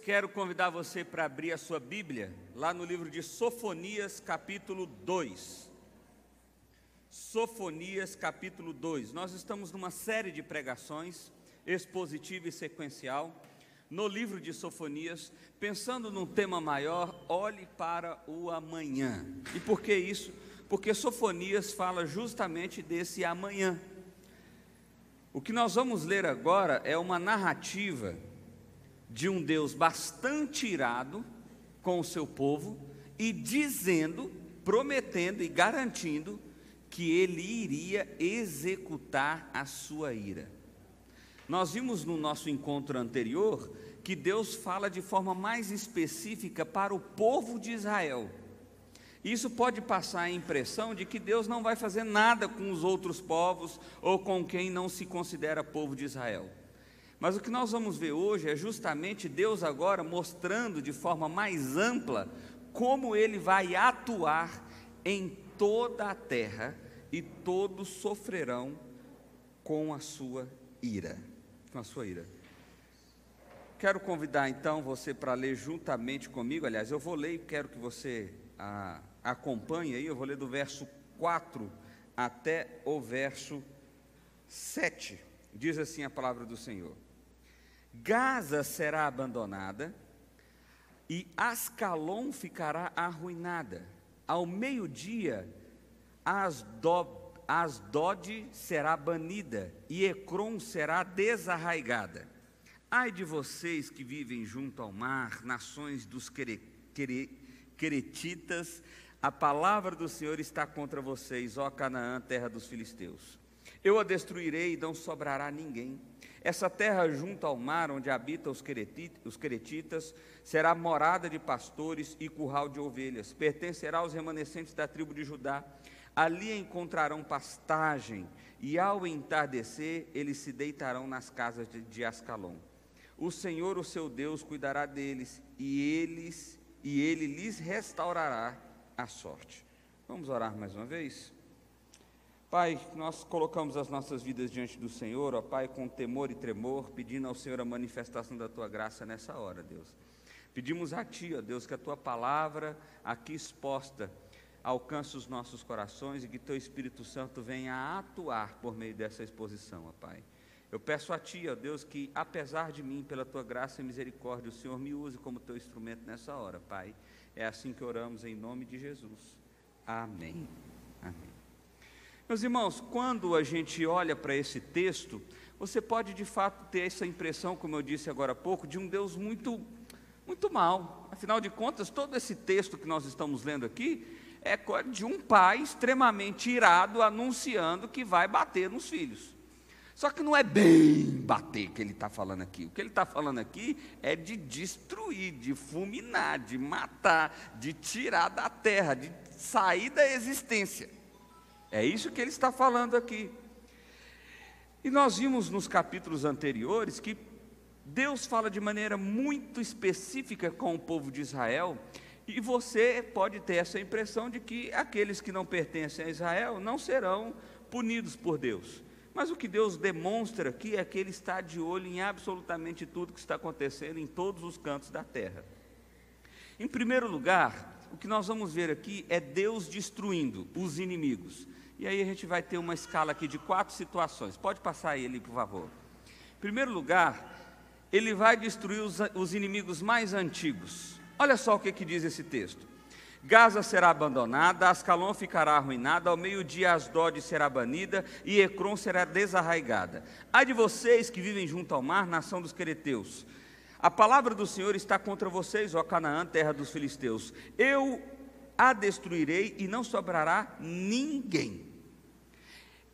Quero convidar você para abrir a sua Bíblia, lá no livro de Sofonias, capítulo 2. Sofonias, capítulo 2. Nós estamos numa série de pregações, expositiva e sequencial, no livro de Sofonias, pensando num tema maior, olhe para o amanhã. E por que isso? Porque Sofonias fala justamente desse amanhã. O que nós vamos ler agora é uma narrativa de um Deus bastante irado com o seu povo e dizendo, prometendo e garantindo que ele iria executar a sua ira. Nós vimos no nosso encontro anterior que Deus fala de forma mais específica para o povo de Israel. Isso pode passar a impressão de que Deus não vai fazer nada com os outros povos ou com quem não se considera povo de Israel. Mas o que nós vamos ver hoje é justamente Deus agora mostrando de forma mais ampla como Ele vai atuar em toda a terra e todos sofrerão com a sua ira. Quero convidar então você para ler juntamente comigo. Aliás, eu vou ler e quero que você acompanhe aí. Eu vou ler do verso 4 até o verso 7. Diz assim a palavra do Senhor: Gaza será abandonada e Ascalon ficará arruinada. Ao meio-dia, Asdod será banida e Ecrom será desarraigada. Ai de vocês que vivem junto ao mar, nações dos queretitas, a palavra do Senhor está contra vocês, ó Canaã, terra dos filisteus. Eu a destruirei e não sobrará ninguém. Essa terra junto ao mar, onde habitam os queretitas, será morada de pastores e curral de ovelhas. Pertencerá aos remanescentes da tribo de Judá. Ali encontrarão pastagem, e ao entardecer eles se deitarão nas casas de Ascalon. O Senhor, o seu Deus, cuidará deles, e ele lhes restaurará a sorte. Vamos orar mais uma vez? Pai, nós colocamos as nossas vidas diante do Senhor, ó Pai, com temor e tremor, pedindo ao Senhor a manifestação da Tua graça nessa hora, Deus. Pedimos a Ti, ó Deus, que a Tua palavra aqui exposta alcance os nossos corações e que Teu Espírito Santo venha a atuar por meio dessa exposição, ó Pai. Eu peço a Ti, ó Deus, que apesar de mim, pela Tua graça e misericórdia, o Senhor me use como Teu instrumento nessa hora, Pai. É assim que oramos em nome de Jesus. Amém. Amém. Meus irmãos, quando a gente olha para esse texto, você pode de fato ter essa impressão, como eu disse agora há pouco, de um Deus muito mau. Afinal de contas, todo esse texto que nós estamos lendo aqui é de um pai extremamente irado anunciando que vai bater nos filhos. Só que não é bem bater que ele está falando aqui. O que ele está falando aqui é de destruir, de fulminar, de matar, de tirar da terra, de sair da existência. É isso que ele está falando aqui. E nós vimos nos capítulos anteriores que Deus fala de maneira muito específica com o povo de Israel, e você pode ter essa impressão de que aqueles que não pertencem a Israel não serão punidos por Deus. Mas o que Deus demonstra aqui é que Ele está de olho em absolutamente tudo que está acontecendo em todos os cantos da terra. Em primeiro lugar, o que nós vamos ver aqui é Deus destruindo os inimigos. E aí a gente vai ter uma escala aqui de 4 situações. Pode passar aí, ali, por favor. Em primeiro lugar, Ele vai destruir os inimigos mais antigos. Olha só o que diz esse texto: Gaza será abandonada, Ascalon ficará arruinada, ao meio-dia Asdod será banida e Ecrom será desarraigada. Ai de vocês que vivem junto ao mar, nação dos quereteus, a palavra do Senhor está contra vocês, ó Canaã, terra dos filisteus. Eu a destruirei e não sobrará ninguém.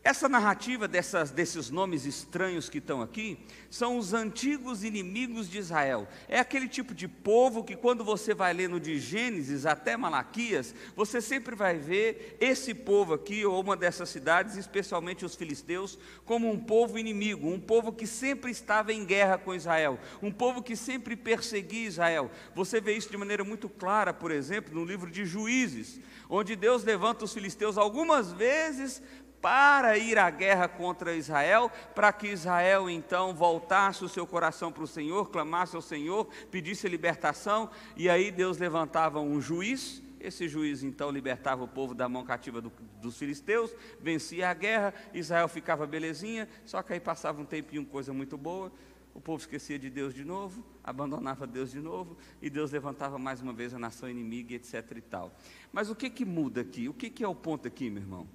Essa narrativa desses nomes estranhos que estão aqui, são os antigos inimigos de Israel. É aquele tipo de povo que quando você vai lendo de Gênesis até Malaquias, você sempre vai ver esse povo aqui, ou uma dessas cidades, especialmente os filisteus, como um povo inimigo, um povo que sempre estava em guerra com Israel, um povo que sempre perseguia Israel. Você vê isso de maneira muito clara, por exemplo, no livro de Juízes, onde Deus levanta os filisteus algumas vezes para ir à guerra contra Israel, para que Israel então voltasse o seu coração para o Senhor, clamasse ao Senhor, pedisse libertação, e aí Deus levantava um juiz. Esse juiz então libertava o povo da mão cativa dos filisteus, vencia a guerra, Israel ficava belezinha, só que aí passava um tempinho, coisa muito boa, o povo esquecia de Deus de novo, abandonava Deus de novo, e Deus levantava mais uma vez a nação inimiga, etc. e tal. Mas o que muda aqui? O que é o ponto aqui, meu irmão?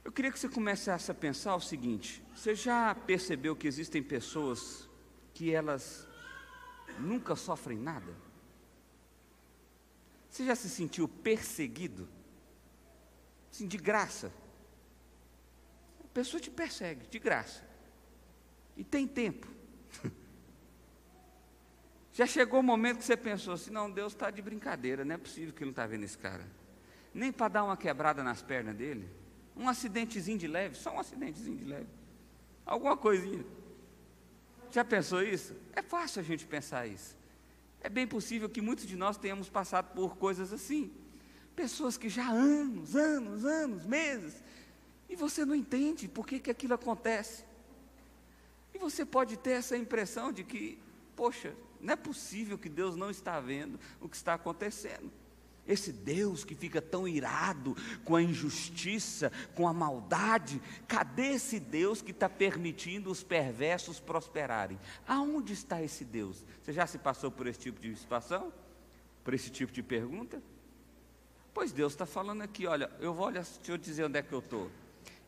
Eu queria que você começasse a pensar o seguinte: você já percebeu que existem pessoas que elas nunca sofrem nada? Você já se sentiu perseguido? Assim, de graça. A pessoa te persegue, de graça. E tem tempo. Já chegou o momento que você pensou assim: não, Deus está de brincadeira, não é possível que Ele não está vendo esse cara. Nem para dar uma quebrada nas pernas dele. Um acidentezinho de leve, só um acidentezinho de leve. Alguma coisinha. Já pensou isso? É fácil a gente pensar isso. É bem possível que muitos de nós tenhamos passado por coisas assim. Pessoas que já há anos, meses, e você não entende por que aquilo acontece. E você pode ter essa impressão de que, poxa, não é possível que Deus não está vendo o que está acontecendo. Esse Deus que fica tão irado com a injustiça, com a maldade, cadê esse Deus que está permitindo os perversos prosperarem? Aonde está esse Deus? Você já se passou por esse tipo de situação? Por esse tipo de pergunta? Pois Deus está falando aqui, olha, deixa eu dizer onde é que eu estou.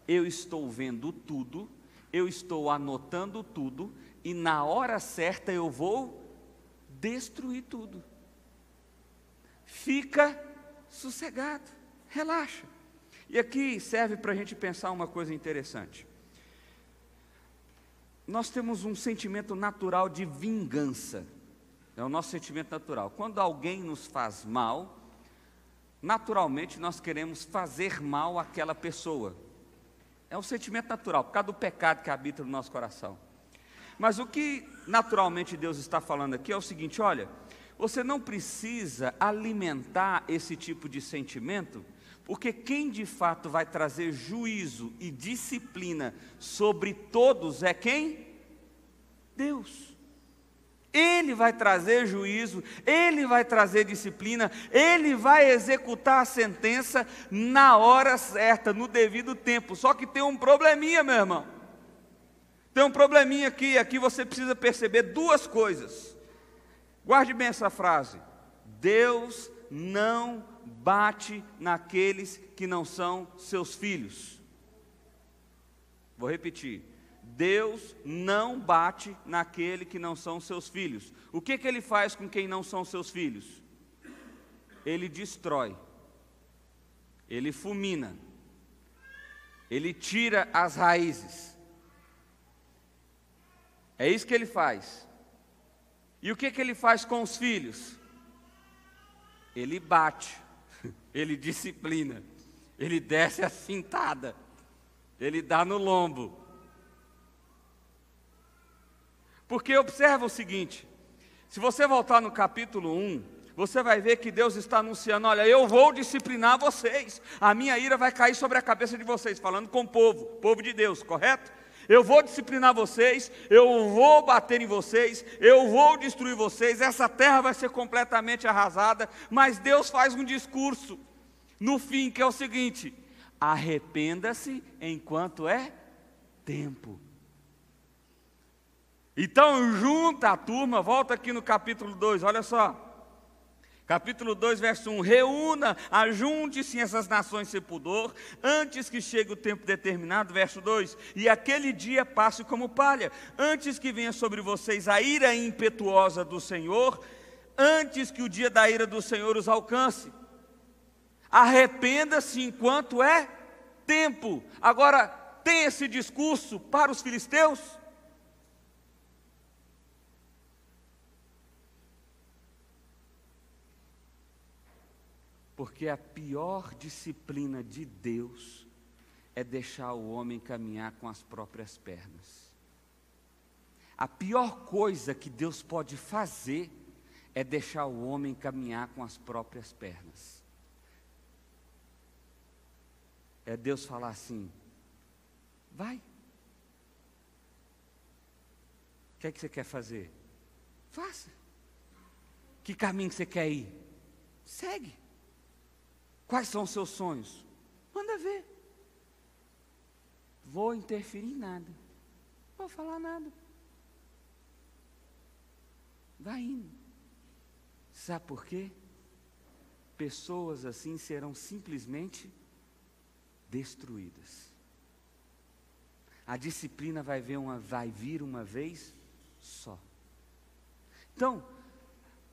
Eu estou vendo tudo, eu estou anotando tudo, e na hora certa eu vou destruir tudo. Fica sossegado, relaxa. E aqui serve para a gente pensar uma coisa interessante. Nós temos um sentimento natural de vingança. É o nosso sentimento natural. Quando alguém nos faz mal, naturalmente nós queremos fazer mal àquela pessoa. É um sentimento natural, por causa do pecado que habita no nosso coração. Mas o que naturalmente Deus está falando aqui é o seguinte: olha, você não precisa alimentar esse tipo de sentimento, porque quem de fato vai trazer juízo e disciplina sobre todos é quem? Deus. Ele vai trazer juízo, Ele vai trazer disciplina, Ele vai executar a sentença na hora certa, no devido tempo. Só que tem um probleminha, meu irmão. Tem um probleminha aqui. Aqui você precisa perceber duas coisas. Guarde bem essa frase: Deus não bate naqueles que não são seus filhos. Vou repetir: Deus não bate naquele que não são seus filhos. O que Ele faz com quem não são seus filhos? Ele destrói, Ele fulmina, Ele tira as raízes. É isso que Ele faz. E o que Ele faz com os filhos? Ele bate, Ele disciplina, Ele desce a cintada, Ele dá no lombo. Porque observa o seguinte: se você voltar no capítulo 1, você vai ver que Deus está anunciando: olha, eu vou disciplinar vocês, a minha ira vai cair sobre a cabeça de vocês, falando com o povo de Deus, correto? Eu vou disciplinar vocês, eu vou bater em vocês, eu vou destruir vocês, essa terra vai ser completamente arrasada. Mas Deus faz um discurso no fim, que é o seguinte: arrependa-se enquanto é tempo. Então junta a turma, volta aqui no capítulo 2, olha só. Capítulo 2, verso 1: ajunte-se essas nações sem pudor, antes que chegue o tempo determinado. Verso 2: e aquele dia passe como palha, antes que venha sobre vocês a ira impetuosa do Senhor, antes que o dia da ira do Senhor os alcance. Arrependa-se enquanto é tempo. Agora, tem esse discurso para os filisteus? Porque a pior disciplina de Deus é deixar o homem caminhar com as próprias pernas. A pior coisa que Deus pode fazer é deixar o homem caminhar com as próprias pernas. é Deus falar assim: vai. O que é que você quer fazer? Faça. Que caminho que você quer ir? Segue. Quais são os seus sonhos? Manda ver. Vou interferir em nada. Não vou falar nada. Vai indo. Sabe por quê? Pessoas assim serão simplesmente destruídas. A disciplina vai vir uma vez só. Então,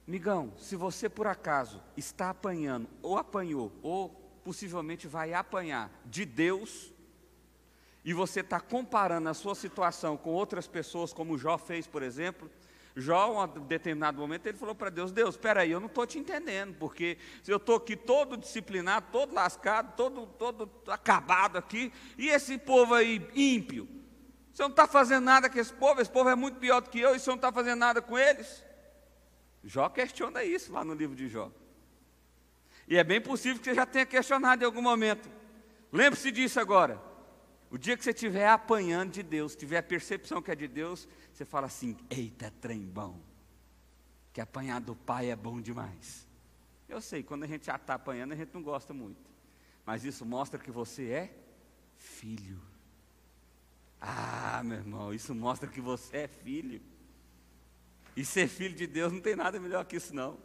migão, se você por acaso está apanhando, ou apanhou, ou possivelmente vai apanhar de Deus, e você está comparando a sua situação com outras pessoas, como Jó fez, por exemplo. Jó, em um determinado momento, ele falou para Deus: Deus, espera aí, eu não estou te entendendo, porque eu estou aqui todo disciplinado, todo lascado, todo acabado aqui, e esse povo aí ímpio, você não está fazendo nada com esse povo é muito pior do que eu, e você não está fazendo nada com eles? Jó questiona isso lá no livro de Jó. E é bem possível que você já tenha questionado em algum momento. Lembre-se disso agora. O dia que você estiver apanhando de Deus, tiver a percepção que é de Deus, você fala assim: eita, trem bom, que apanhar do pai é bom demais. Eu sei, quando a gente já está apanhando, a gente não gosta muito, mas isso mostra que você é filho. Ah, meu irmão, isso mostra que você é filho. E ser filho de Deus não tem nada melhor que isso, não.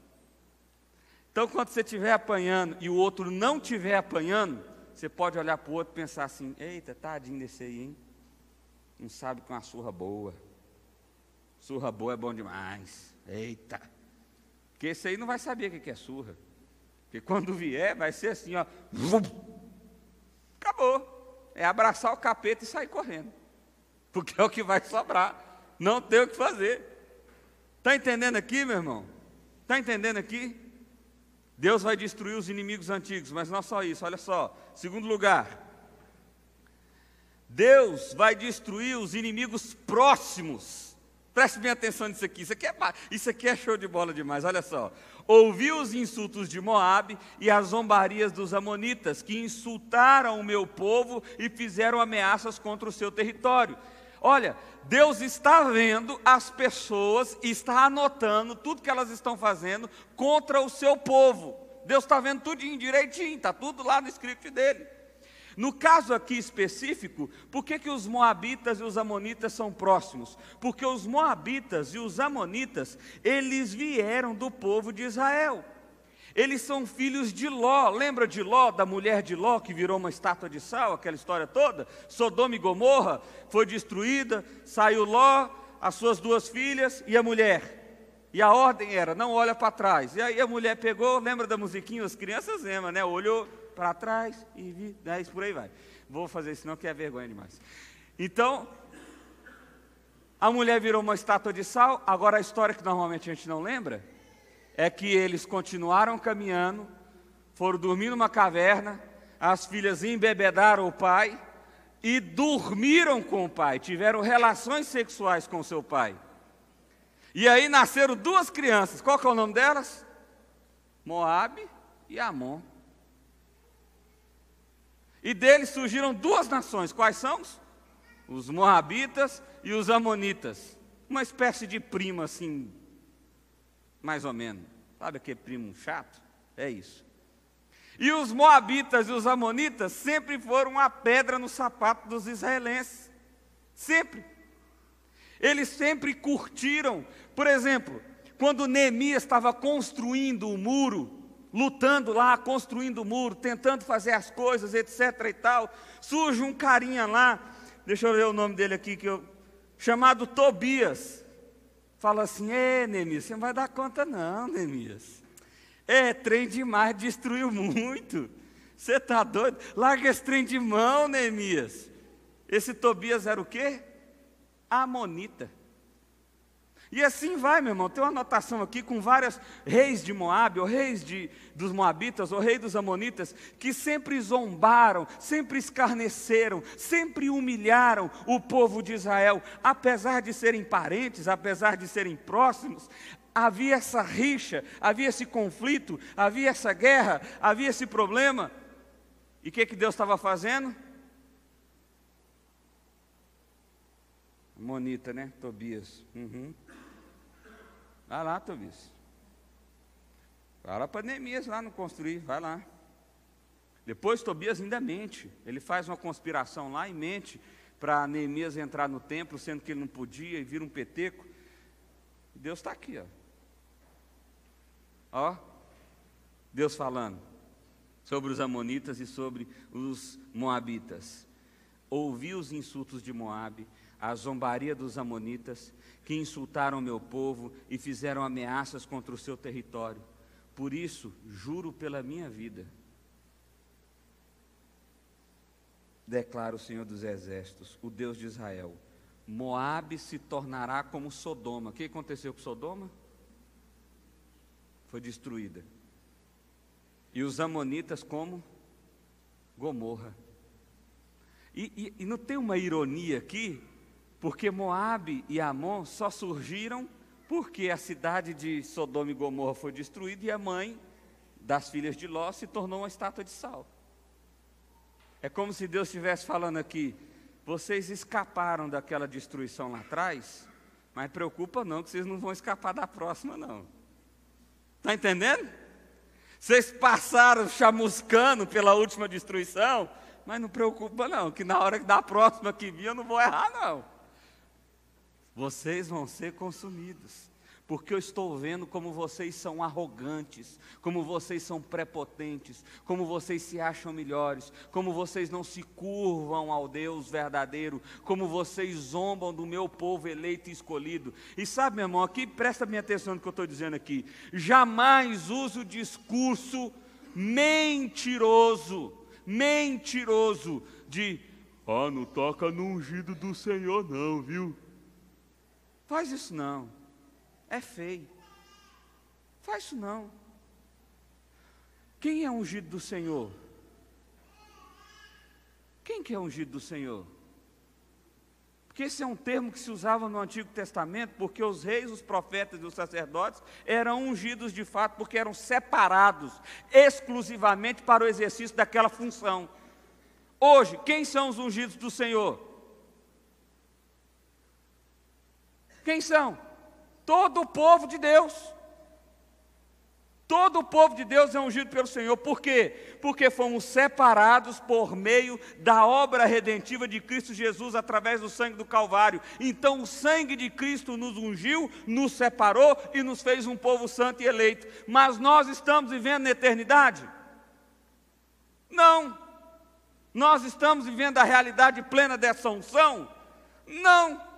Então, quando você estiver apanhando e o outro não estiver apanhando, você pode olhar para o outro e pensar assim: eita, tadinho desse aí, hein? Não sabe que uma surra boa. Surra boa é bom demais. Eita. Porque esse aí não vai saber o que é surra. Porque quando vier, vai ser assim, ó. Acabou. É abraçar o capeta e sair correndo. Porque é o que vai sobrar. Não tem o que fazer. Está entendendo aqui, meu irmão? Está entendendo aqui? Deus vai destruir os inimigos antigos, mas não só isso, olha só. Segundo lugar, Deus vai destruir os inimigos próximos. Preste bem atenção nisso aqui. Isso aqui é show de bola demais, olha só. Ouvi os insultos de Moabe e as zombarias dos amonitas, que insultaram o meu povo e fizeram ameaças contra o seu território. Olha, Deus está vendo as pessoas e está anotando tudo que elas estão fazendo contra o seu povo. Deus está vendo tudinho direitinho, está tudo lá no script dele. No caso aqui específico, por que os moabitas e os amonitas são próximos? Porque os moabitas e os amonitas, eles vieram do povo de Israel. Eles são filhos de Ló. Lembra de Ló, da mulher de Ló, que virou uma estátua de sal, aquela história toda? Sodoma e Gomorra foi destruída, saiu Ló, as suas 2 filhas e a mulher. E a ordem era: não olha para trás. E aí a mulher pegou, lembra da musiquinha? As crianças lembram, né? Olhou para trás e vi, né? Por aí vai. Vou fazer isso não, que é vergonha demais. Então, a mulher virou uma estátua de sal. Agora a história que normalmente a gente não lembra é que eles continuaram caminhando, foram dormir numa caverna, as filhas embebedaram o pai e dormiram com o pai, tiveram relações sexuais com seu pai. E aí nasceram 2 crianças. Qual que é o nome delas? Moabe e Amon. E deles surgiram 2 nações. Quais são? Os moabitas e os amonitas. Uma espécie de primo assim, mais ou menos. Sabe aquele primo chato? É isso. E os moabitas e os amonitas sempre foram a pedra no sapato dos israelenses. Sempre. Eles sempre curtiram. Por exemplo, quando Neemias estava construindo o muro, lutando lá, construindo o muro, tentando fazer as coisas, etc. e tal, surge um carinha lá, deixa eu ver o nome dele aqui, chamado Tobias. Fala assim: Neemias, você não vai dar conta não, Neemias. Trem demais, destruiu muito. Você está doido? Larga esse trem de mão, Neemias. Esse Tobias era o quê? Amonita. E assim vai, meu irmão. Tem uma anotação aqui com vários reis de Moabe, ou reis dos Moabitas, ou reis dos Amonitas, que sempre zombaram, sempre escarneceram, sempre humilharam o povo de Israel. Apesar de serem parentes, apesar de serem próximos, havia essa rixa, havia esse conflito, havia essa guerra, havia esse problema. E o que Deus estava fazendo? Monita, né? Tobias. Vai lá, Tobias. Fala para Neemias lá não construir, vai lá. Depois Tobias ainda mente. Ele faz uma conspiração lá e mente para Neemias entrar no templo, sendo que ele não podia, e vira um peteco. E Deus está aqui, ó. Ó, Deus falando sobre os amonitas e sobre os moabitas. Ouvi os insultos de Moabe, a zombaria dos amonitas, que insultaram meu povo e fizeram ameaças contra o seu território. Por isso, juro pela minha vida, declara o Senhor dos Exércitos, o Deus de Israel, Moabe se tornará como Sodoma. O que aconteceu com Sodoma? Foi destruída. E os amonitas como Gomorra. E não tem uma ironia aqui? Porque Moabe e Amon só surgiram porque a cidade de Sodoma e Gomorra foi destruída e a mãe das filhas de Ló se tornou uma estátua de sal. É como se Deus estivesse falando aqui, vocês escaparam daquela destruição lá atrás, mas preocupa não, que vocês não vão escapar da próxima não. Está entendendo? Vocês passaram chamuscando pela última destruição, mas não preocupa não, que na hora da próxima que vir eu não vou errar não. Vocês vão ser consumidos, porque eu estou vendo como vocês são arrogantes, como vocês são prepotentes, como vocês se acham melhores, como vocês não se curvam ao Deus verdadeiro, como vocês zombam do meu povo eleito e escolhido. E sabe, meu irmão, aqui presta bem atenção no que eu estou dizendo aqui, jamais use o discurso mentiroso de, não toca no ungido do Senhor não, viu? Faz isso não, é feio, faz isso não. Quem é ungido do Senhor? Quem que é ungido do Senhor? Porque esse é um termo que se usava no Antigo Testamento, porque os reis, os profetas e os sacerdotes eram ungidos de fato, porque eram separados exclusivamente para o exercício daquela função. Hoje, quem são os ungidos do Senhor? Quem são? Todo o povo de Deus. Todo o povo de Deus é ungido pelo Senhor. Por quê? Porque fomos separados por meio da obra redentiva de Cristo Jesus através do sangue do Calvário. Então o sangue de Cristo nos ungiu, nos separou e nos fez um povo santo e eleito. Mas nós estamos vivendo na eternidade? Não. Nós estamos vivendo a realidade plena dessa unção? Não.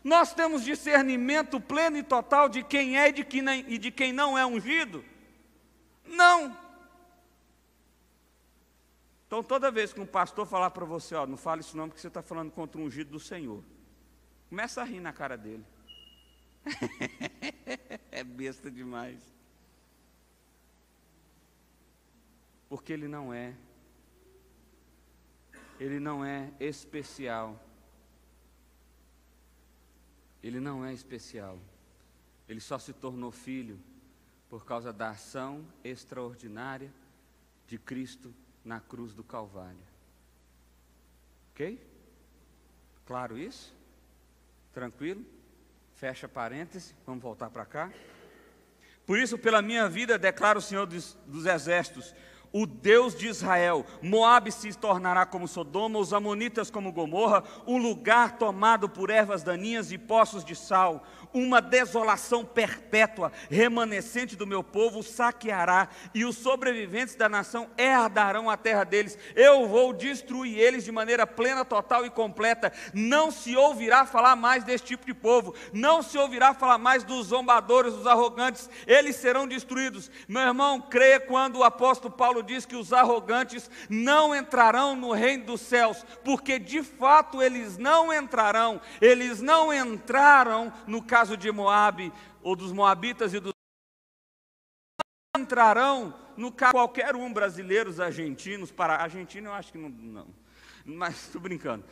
Nós temos discernimento pleno e total de quem é e de quem não é ungido? Não. Então toda vez que um pastor falar para você, não fale isso não, porque você está falando contra o ungido do Senhor, começa a rir na cara dele. É besta demais. Porque ele não é especial. Ele não é especial. Ele só se tornou filho por causa da ação extraordinária de Cristo na cruz do Calvário. Ok? Claro isso? Tranquilo? Fecha parênteses, vamos voltar para cá. Por isso, pela minha vida, declara o Senhor dos Exércitos, o Deus de Israel, Moabe se tornará como Sodoma, os amonitas como Gomorra, um lugar tomado por ervas daninhas e poços de sal, uma desolação perpétua, remanescente do meu povo saqueará, e os sobreviventes da nação herdarão a terra deles. Eu vou destruir eles de maneira plena, total e completa. Não se ouvirá falar mais desse tipo de povo, não se ouvirá falar mais dos zombadores, dos arrogantes, eles serão destruídos. Meu irmão, creia quando o apóstolo Paulo diz que os arrogantes não entrarão no reino dos céus, porque de fato eles não entrarão. Eles não entraram no caso de Moabe, ou dos moabitas e dos não entrarão no caso de qualquer um, brasileiros, argentinos, para argentino eu acho que não, mas estou brincando.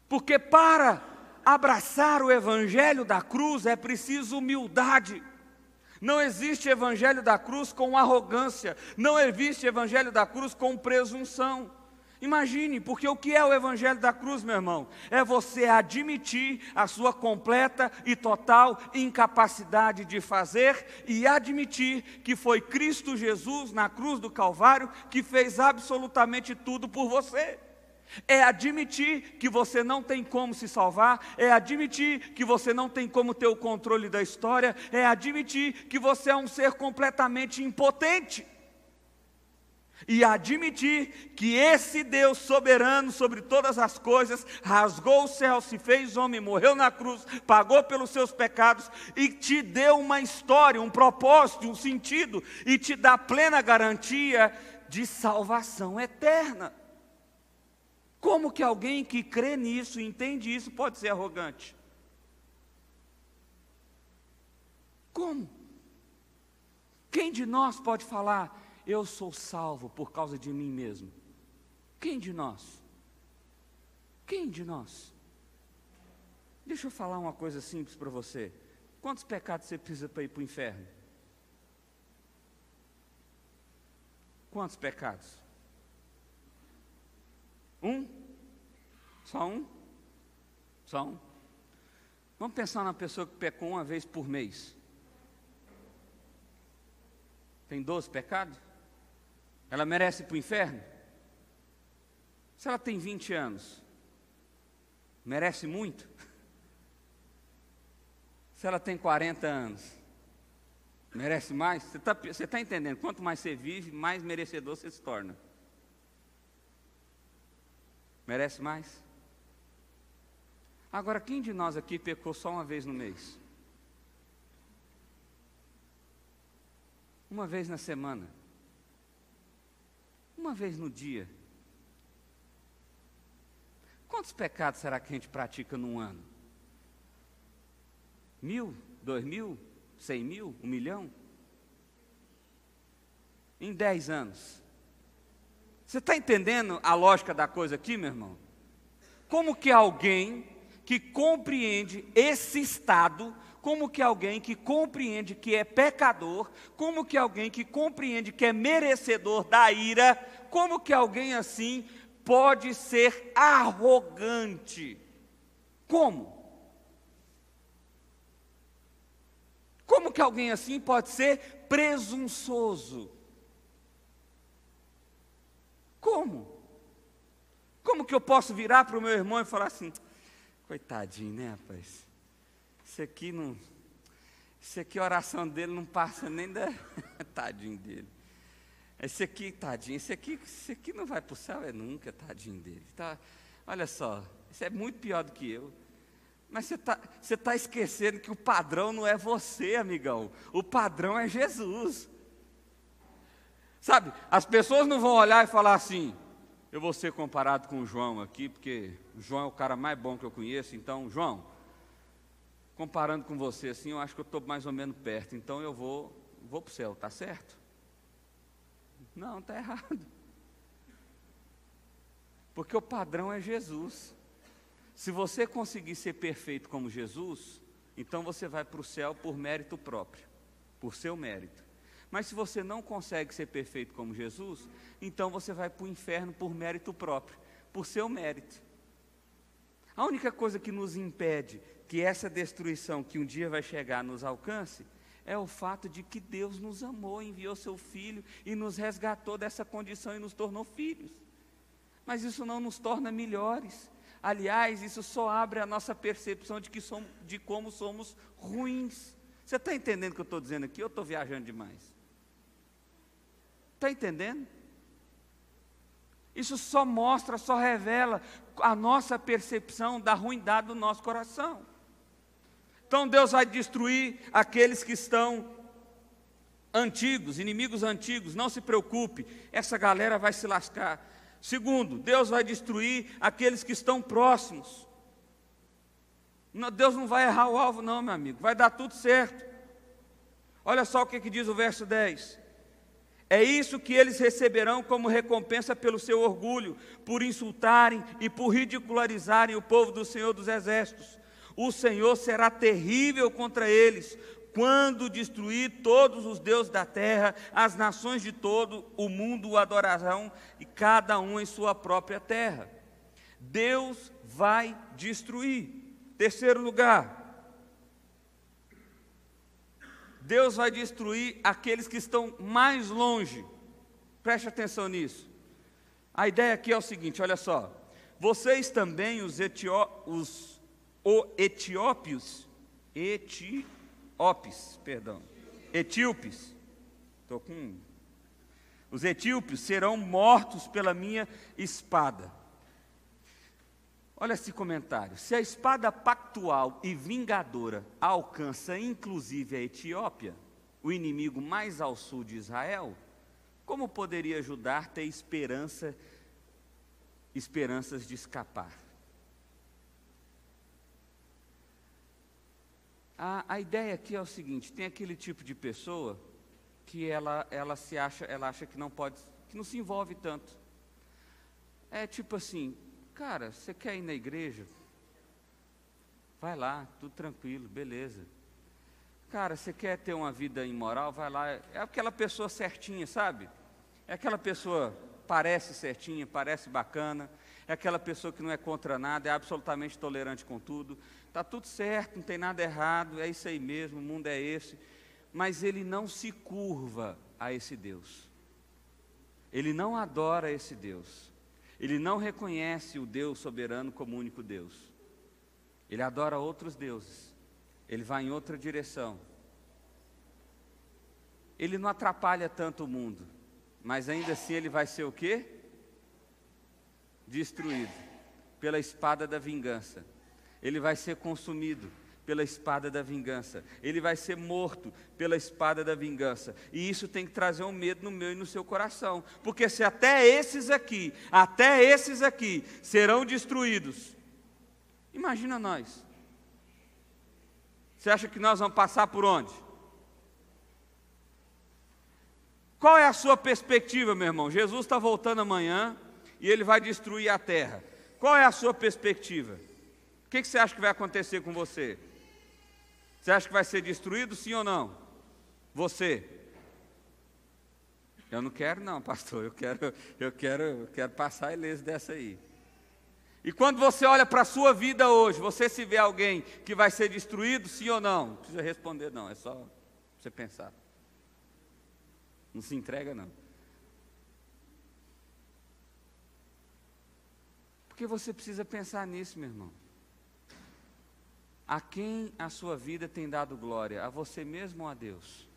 Porque para abraçar o evangelho da cruz é preciso humildade. Não existe evangelho da cruz com arrogância, não existe evangelho da cruz com presunção. Imagine, porque o que é o evangelho da cruz, meu irmão? É você admitir a sua completa e total incapacidade de fazer e admitir que foi Cristo Jesus na cruz do Calvário que fez absolutamente tudo por você. É admitir que você não tem como se salvar, é admitir que você não tem como ter o controle da história, é admitir que você é um ser completamente impotente. E admitir que esse Deus soberano sobre todas as coisas, rasgou o céu, se fez homem, morreu na cruz, pagou pelos seus pecados e te deu uma história, um propósito, um sentido, e te dá plena garantia de salvação eterna. Como que alguém que crê nisso, entende isso, pode ser arrogante? Como? Quem de nós pode falar: eu sou salvo por causa de mim mesmo? Quem de nós? Quem de nós? Deixa eu falar uma coisa simples para você. Quantos pecados você precisa para ir para o inferno? Quantos pecados? Um? Só um? Só um? Vamos pensar na pessoa que pecou uma vez por mês. Tem 12 pecados? Ela merece ir para o inferno? Se ela tem 20 anos, merece muito? Se ela tem 40 anos, merece mais? Você está entendendo? Quanto mais você vive, mais merecedor você se torna. Merece mais? Agora, quem de nós aqui pecou só uma vez no mês? Uma vez na semana? Uma vez no dia? Quantos pecados será que a gente pratica num ano? 1.000? 2.000? 100.000? 1 milhão? Em 10 anos? Você está entendendo a lógica da coisa aqui, meu irmão? Como que alguém que compreende esse estado, como que alguém que compreende que é pecador, como que alguém que compreende que é merecedor da ira, como que alguém assim pode ser arrogante? Como? Como que alguém assim pode ser presunçoso? Como? Como que eu posso virar para o meu irmão e falar assim: coitadinho, né, rapaz? Isso aqui a oração dele não passa nem da... tadinho dele. Esse aqui, tadinho, esse aqui não vai para o céu, nunca, tadinho dele. Tá, olha só, isso é muito pior do que eu. Mas você está esquecendo que o padrão não é você, amigão. O padrão é Jesus. Sabe, as pessoas não vão olhar e falar assim: eu vou ser comparado com o João aqui, porque o João é o cara mais bom que eu conheço, então, João, comparando com você assim, eu acho que eu estou mais ou menos perto, então eu vou para o céu, está certo? Não, está errado. Porque o padrão é Jesus. Se você conseguir ser perfeito como Jesus, então você vai para o céu por mérito próprio, por seu mérito. Mas se você não consegue ser perfeito como Jesus, então você vai para o inferno por mérito próprio, por seu mérito. A única coisa que nos impede que essa destruição que um dia vai chegar nos alcance, é o fato de que Deus nos amou, enviou seu Filho e nos resgatou dessa condição e nos tornou filhos. Mas isso não nos torna melhores. Aliás, isso só abre a nossa percepção de como somos ruins. Você está entendendo o que eu estou dizendo aqui? Eu estou viajando demais. Está entendendo? Isso só mostra, só revela a nossa percepção da ruindade do nosso coração. Então Deus vai destruir aqueles que estão antigos, inimigos antigos, não se preocupe, essa galera vai se lascar. Segundo, Deus vai destruir aqueles que estão próximos. Deus não vai errar o alvo não, meu amigo, vai dar tudo certo. Olha só o que diz o verso 10. É isso que eles receberão como recompensa pelo seu orgulho, por insultarem e por ridicularizarem o povo do Senhor dos Exércitos. O Senhor será terrível contra eles, quando destruir todos os deuses da terra, as nações de todo o mundo o adorarão, e cada um em sua própria terra. Deus vai destruir. Terceiro lugar, Deus vai destruir aqueles que estão mais longe. Preste atenção nisso. A ideia aqui é o seguinte, olha só. Vocês também, os etíopes, os etíopes serão mortos pela minha espada. Olha esse comentário. Se a espada pactual e vingadora alcança inclusive a Etiópia, o inimigo mais ao sul de Israel, como poderia Judá ter esperanças de escapar? A ideia aqui é o seguinte: tem aquele tipo de pessoa que ela acha que não pode, que não se envolve tanto. É tipo assim, cara, você quer ir na igreja? Vai lá, tudo tranquilo, beleza. Cara, você quer ter uma vida imoral? Vai lá. É aquela pessoa certinha, sabe? É aquela pessoa, parece certinha, parece bacana. É aquela pessoa que não é contra nada, é absolutamente tolerante com tudo. Está tudo certo, não tem nada errado, é isso aí mesmo, o mundo é esse. Mas ele não se curva a esse Deus. Ele não adora esse Deus. Ele não reconhece o Deus soberano como único Deus. Ele adora outros deuses. Ele vai em outra direção. Ele não atrapalha tanto o mundo, mas ainda assim ele vai ser o quê? Destruído pela espada da vingança. Ele vai ser consumido pela espada da vingança. Ele vai ser morto pela espada da vingança. E isso tem que trazer um medo no meu e no seu coração. Porque se até esses aqui serão destruídos, imagina nós. Você acha que nós vamos passar por onde? Qual é a sua perspectiva, meu irmão? Jesus está voltando amanhã e Ele vai destruir a terra. Qual é a sua perspectiva? O que você acha que vai acontecer com você? Você acha que vai ser destruído, sim ou não? Você? Eu não quero não, pastor. Eu quero passar ileso dessa aí. E quando você olha para a sua vida hoje, você se vê alguém que vai ser destruído, sim ou não? Não precisa responder não, é só você pensar. Não se entrega não. Porque você precisa pensar nisso, meu irmão. A quem a sua vida tem dado glória? A você mesmo ou a Deus?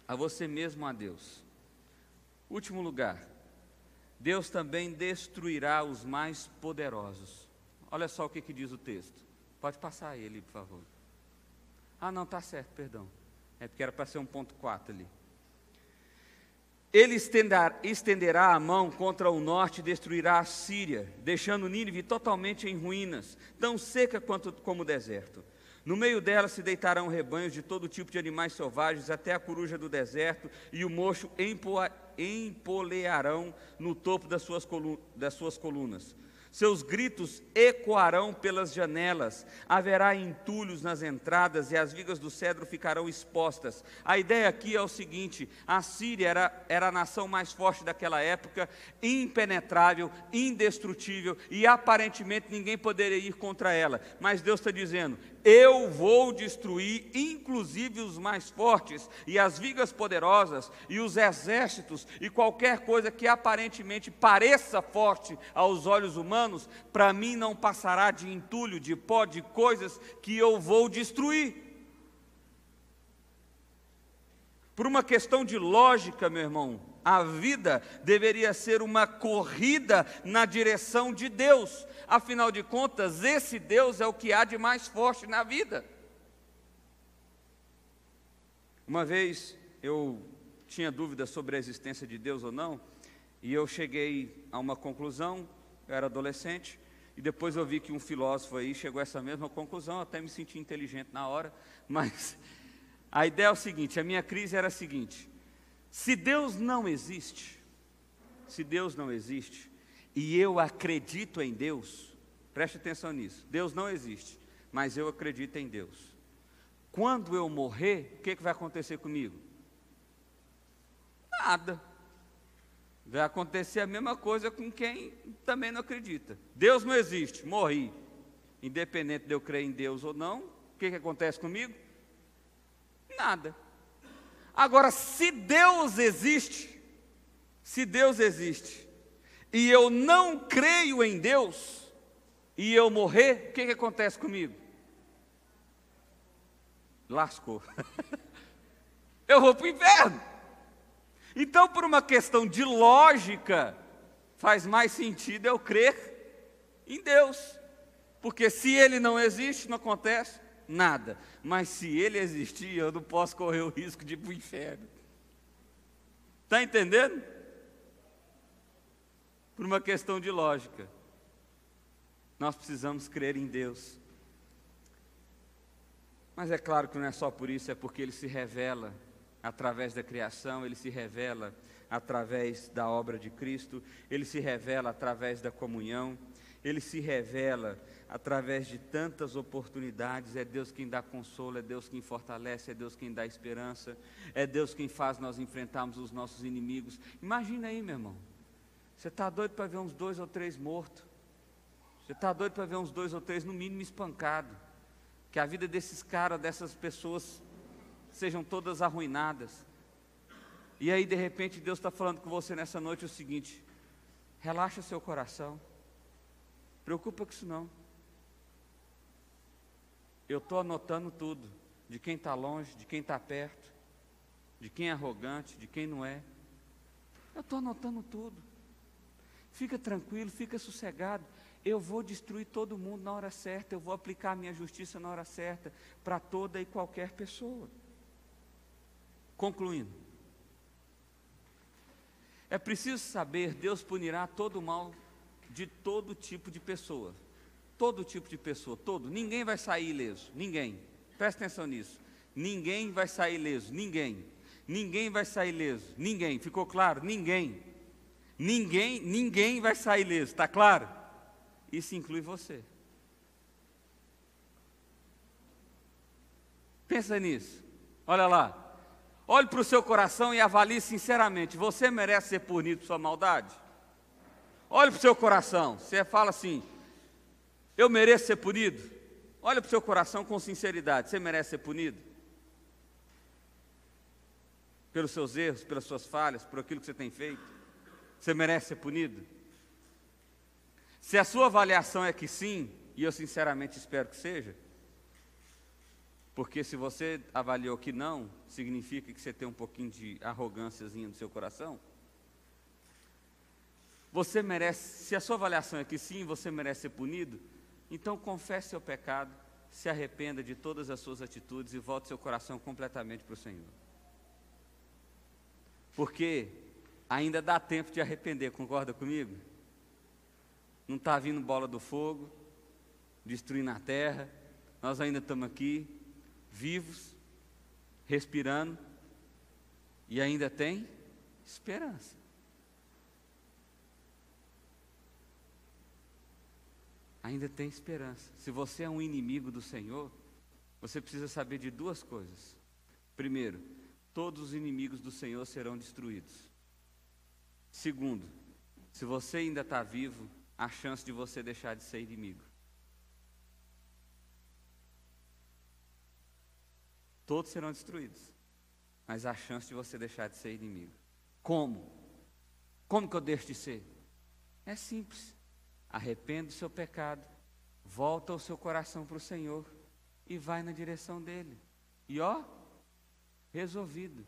A você mesmo ou a Deus? Último lugar. Deus também destruirá os mais poderosos. Olha só o que diz o texto. Pode passar ele, por favor. Ah, não, está certo, perdão. É porque era para ser 1.4 ali. Ele estenderá a mão contra o norte e destruirá a Síria, deixando Nínive totalmente em ruínas, tão seca como o deserto. No meio dela se deitarão rebanhos de todo tipo de animais selvagens, até a coruja do deserto, e o mocho empolearão no topo das suas colunas. Seus gritos ecoarão pelas janelas, haverá entulhos nas entradas e as vigas do cedro ficarão expostas. A ideia aqui é o seguinte: a Síria era a nação mais forte daquela época, impenetrável, indestrutível, e aparentemente ninguém poderia ir contra ela. Mas Deus está dizendo: eu vou destruir inclusive os mais fortes, e as vigas poderosas, e os exércitos, e qualquer coisa que aparentemente pareça forte aos olhos humanos, para mim não passará de entulho, de pó, de coisas que eu vou destruir. Por uma questão de lógica, meu irmão, a vida deveria ser uma corrida na direção de Deus. Afinal de contas, esse Deus é o que há de mais forte na vida. Uma vez eu tinha dúvida sobre a existência de Deus ou não, e eu cheguei a uma conclusão. Eu era adolescente, e depois eu vi que um filósofo aí chegou a essa mesma conclusão. Até me senti inteligente na hora, mas a ideia é o seguinte, a minha crise era a seguinte: se Deus não existe, e eu acredito em Deus, preste atenção nisso, Deus não existe, mas eu acredito em Deus, quando eu morrer, o que vai acontecer comigo? Nada. Vai acontecer a mesma coisa com quem também não acredita. Deus não existe, morri. Independente de eu crer em Deus ou não, o que acontece comigo? Nada. Agora, se Deus existe, e eu não creio em Deus, e eu morrer, o que acontece comigo? Lascou. Eu vou para o inferno. Então, por uma questão de lógica, faz mais sentido eu crer em Deus. Porque se Ele não existe, não acontece nada. Mas se Ele existir, eu não posso correr o risco de ir para o inferno. Está entendendo? Por uma questão de lógica. Nós precisamos crer em Deus. Mas é claro que não é só por isso, é porque Ele se revela através da criação, Ele se revela através da obra de Cristo, Ele se revela através da comunhão, Ele se revela através de tantas oportunidades. É Deus quem dá consolo, é Deus quem fortalece, é Deus quem dá esperança, é Deus quem faz nós enfrentarmos os nossos inimigos. Imagina aí, meu irmão, você está doido para ver uns 2 ou 3 mortos, você está doido para ver uns 2 ou 3 no mínimo espancados, que a vida desses caras, dessas pessoas, sejam todas arruinadas. E aí de repente Deus está falando com você nessa noite o seguinte: relaxa seu coração, preocupa com isso não. Eu estou anotando tudo, de quem está longe, de quem está perto, de quem é arrogante, de quem não é. Eu estou anotando tudo. Fica tranquilo, fica sossegado. Eu vou destruir todo mundo na hora certa, eu vou aplicar a minha justiça na hora certa, para toda e qualquer pessoa. Concluindo, é preciso saber, Deus punirá todo o mal de todo tipo de pessoa. Todo tipo de pessoa, todo. Ninguém vai sair ileso, ninguém. Presta atenção nisso. Ninguém vai sair ileso, ninguém. Ninguém vai sair ileso, ninguém. Ficou claro? Ninguém. Ninguém vai sair ileso, está claro? Isso inclui você. Pensa nisso. Olha lá. Olhe para o seu coração e avalie sinceramente: você merece ser punido por sua maldade? Olhe para o seu coração. Você fala assim: eu mereço ser punido? Olha para o seu coração com sinceridade: você merece ser punido? Pelos seus erros, pelas suas falhas, por aquilo que você tem feito? Você merece ser punido? Se a sua avaliação é que sim, e eu sinceramente espero que seja, porque se você avaliou que não, significa que você tem um pouquinho de arrogânciazinha no seu coração. Você merece, se a sua avaliação é que sim, você merece ser punido, então confesse seu pecado, se arrependa de todas as suas atitudes e volte seu coração completamente para o Senhor. Porque ainda dá tempo de arrepender, concorda comigo? Não está vindo bola do fogo, destruindo a terra, nós ainda estamos aqui, vivos, respirando, e ainda tem esperança. Ainda tem esperança. Se você é um inimigo do Senhor, você precisa saber de 2 coisas. Primeiro, todos os inimigos do Senhor serão destruídos. Segundo, se você ainda está vivo, há chance de você deixar de ser inimigo. Todos serão destruídos, mas há chance de você deixar de ser inimigo. Como? Como que eu deixo de ser? É simples. Arrependa do seu pecado, volta o seu coração para o Senhor e vai na direção dele. E ó, resolvido.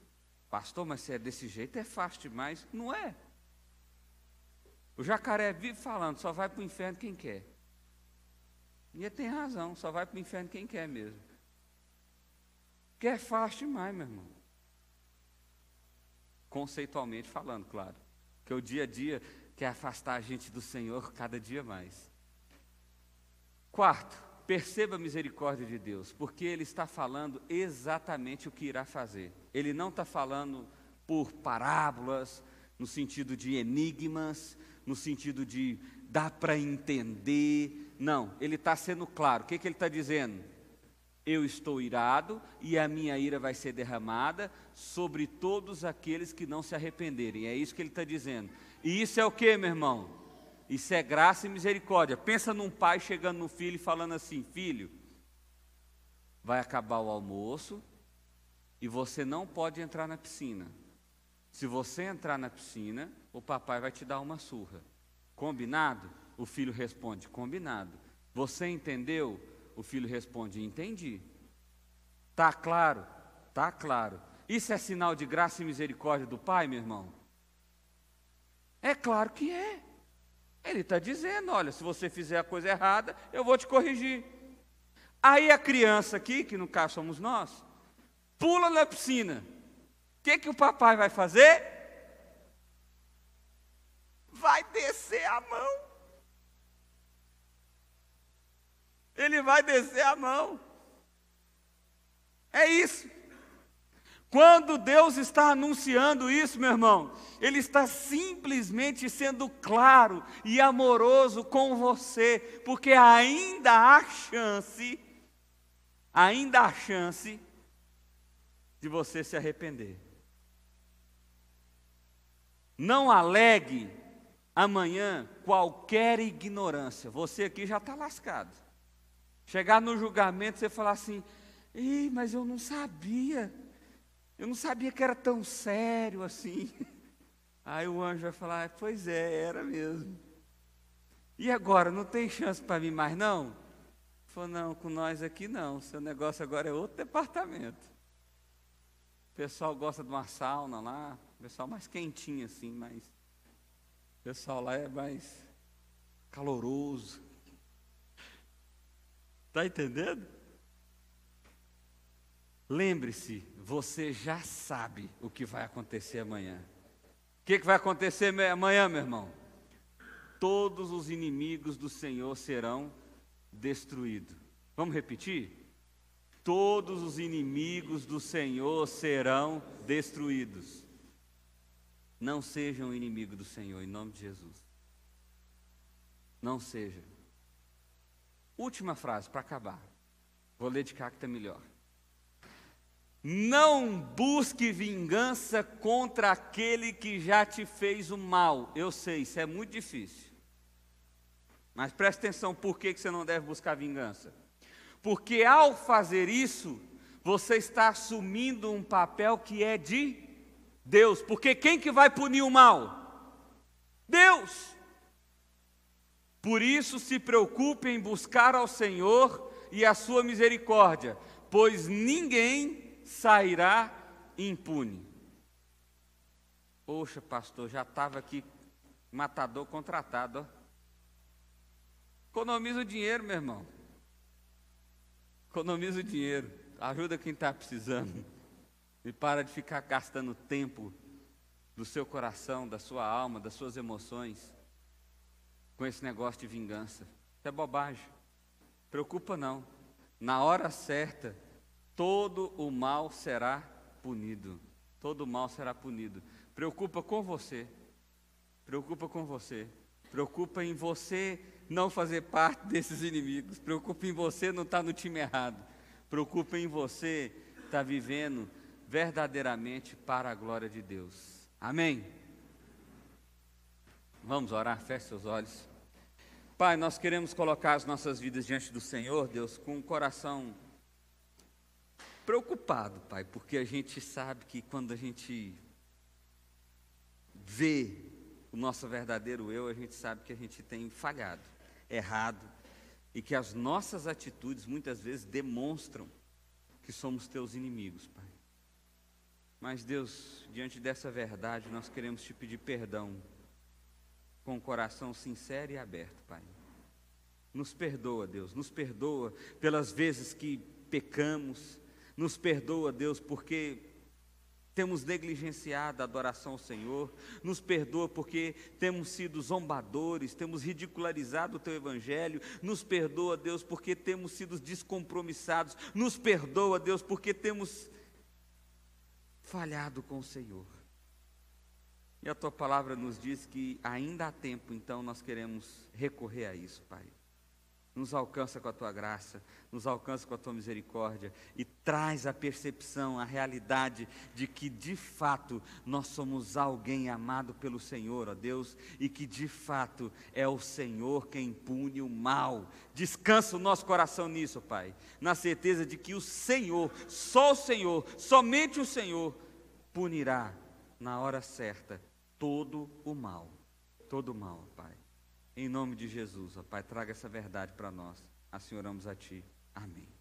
Pastor, mas se é desse jeito é fácil demais. Não é. O jacaré vive falando, só vai para o inferno quem quer. E ele tem razão, só vai para o inferno quem quer mesmo. Que é fácil demais, meu irmão. Conceitualmente falando, claro. Que o dia a dia quer afastar a gente do Senhor cada dia mais. Quarto, perceba a misericórdia de Deus, porque Ele está falando exatamente o que irá fazer. Ele não está falando por parábolas, no sentido de enigmas, no sentido de dá para entender. Não, Ele está sendo claro. O que Ele está dizendo? Eu estou irado e a minha ira vai ser derramada sobre todos aqueles que não se arrependerem. É isso que ele está dizendo. E isso é o que, meu irmão? Isso é graça e misericórdia. Pensa num pai chegando no filho e falando assim: filho, vai acabar o almoço e você não pode entrar na piscina. Se você entrar na piscina, o papai vai te dar uma surra. Combinado? O filho responde: combinado. Você entendeu? O filho responde: entendi. Tá claro? Tá claro. Isso é sinal de graça e misericórdia do pai, meu irmão? É claro que é. Ele está dizendo: olha, se você fizer a coisa errada, eu vou te corrigir. Aí a criança aqui, que no caso somos nós, pula na piscina. O que o papai vai fazer? Vai descer a mão. Ele vai descer a mão. É isso. Quando Deus está anunciando isso, meu irmão, Ele está simplesmente sendo claro e amoroso com você, porque ainda há chance de você se arrepender. Não alegue amanhã qualquer ignorância. Você aqui já está lascado. Chegar no julgamento, você falar assim: ei, mas eu não sabia que era tão sério assim. Aí o anjo vai falar: pois é, era mesmo. E agora, não tem chance para mim mais não? Ele falou: não, com nós aqui não, seu negócio agora é outro departamento. O pessoal gosta de uma sauna lá, o pessoal mais quentinho assim, mas o pessoal lá é mais caloroso. Está entendendo? Lembre-se, você já sabe o que vai acontecer amanhã. O que vai acontecer amanhã, meu irmão? Todos os inimigos do Senhor serão destruídos. Vamos repetir? Todos os inimigos do Senhor serão destruídos. Não seja um inimigo do Senhor, em nome de Jesus. Não seja. Última frase para acabar. Vou ler de cá que está melhor. Não busque vingança contra aquele que já te fez o mal. Eu sei, isso é muito difícil. Mas preste atenção, por que você não deve buscar vingança? Porque ao fazer isso, você está assumindo um papel que é de Deus. Porque quem que vai punir o mal? Deus. Por isso se preocupe em buscar ao Senhor e a sua misericórdia, pois ninguém sairá impune. Poxa, pastor, já estava aqui matador contratado, ó. Economiza o dinheiro, meu irmão. Economiza o dinheiro. Ajuda quem está precisando. E para de ficar gastando tempo do seu coração, da sua alma, das suas emoções com esse negócio de vingança. Isso é bobagem. Preocupa não. Na hora certa, todo o mal será punido. Todo o mal será punido. Preocupa com você. Preocupa com você. Preocupa em você não fazer parte desses inimigos. Preocupa em você não estar no time errado. Preocupa em você estar vivendo verdadeiramente para a glória de Deus. Amém? Vamos orar, feche seus olhos. Pai, nós queremos colocar as nossas vidas diante do Senhor, Deus, com o coração preocupado, Pai, porque a gente sabe que quando a gente vê o nosso verdadeiro eu, a gente sabe que a gente tem falhado, errado, e que as nossas atitudes muitas vezes demonstram que somos teus inimigos, Pai. Mas Deus, diante dessa verdade, nós queremos te pedir perdão, com o coração sincero e aberto, Pai. Nos perdoa, Deus, nos perdoa pelas vezes que pecamos, nos perdoa, Deus, porque temos negligenciado a adoração ao Senhor, nos perdoa porque temos sido zombadores, temos ridicularizado o Teu Evangelho, nos perdoa, Deus, porque temos sido descompromissados, nos perdoa, Deus, porque temos falhado com o Senhor. E a Tua palavra nos diz que ainda há tempo, então nós queremos recorrer a isso, Pai. Nos alcança com a tua graça, nos alcança com a tua misericórdia e traz a percepção, a realidade de que de fato nós somos alguém amado pelo Senhor, ó Deus, e que de fato é o Senhor quem pune o mal. Descansa o nosso coração nisso, Pai, na certeza de que o Senhor, só o Senhor, somente o Senhor punirá na hora certa todo o mal, Pai. Em nome de Jesus, ó Pai, traga essa verdade para nós. Assim oramos a Ti. Amém.